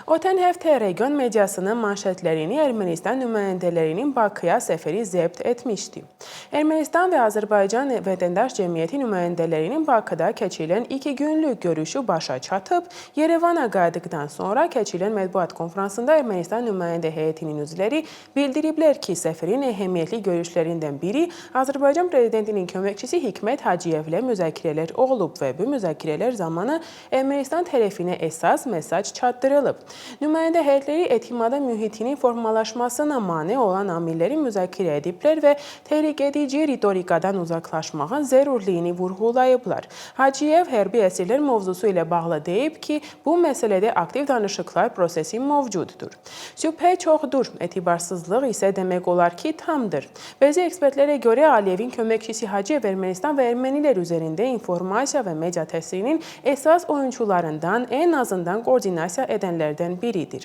Ötən həftə region mediasının manşetlerini Ermənistan nümayəndələrinin Bakıya səfəri zəbt etmişdi. Ermənistan və Azərbaycan vətəndaş cəmiyyəti nümayəndələrinin Bakıda keçirilən 2 günlük görüşü başa çatıb. Yerevana qayıtdıqdan sonra keçirilən mətbuat konferansında Ermənistan nümayəndə heyətinin üzvləri bildiriblər ki, səfərin əhəmiyyətli görüşlərindən biri Azərbaycan prezidentinin köməkçisi Hikmət Hacıyevlə müzakirələr olub və bu müzakirələr zamanı Ermənistan tərəfinə əsas mesaj çatdırılıb. Nümayəndə heyətləri etimada mühitinin formalaşmasına mane olan amilləri müzakirə ediblər və təhlük edici ritorikadan uzaqlaşmağın zərurliyini vurğulayıblar. Hacıyev hərbi əsirlər mövzusu ilə bağlı deyib ki, bu məsələdə aktiv danışıqlar prosesi mövcuddur. Şübhə çoxdur, etibarsızlıq isə demək olar ki, tamdır. Bəzi ekspertlərə görə Aliyevin köməkçisi Hacıyev Ermənistan və ermənilər üzərində informasiya və media təsirinin əsas oyuncularından, ən azından koordinasiya edənlərdən biridir.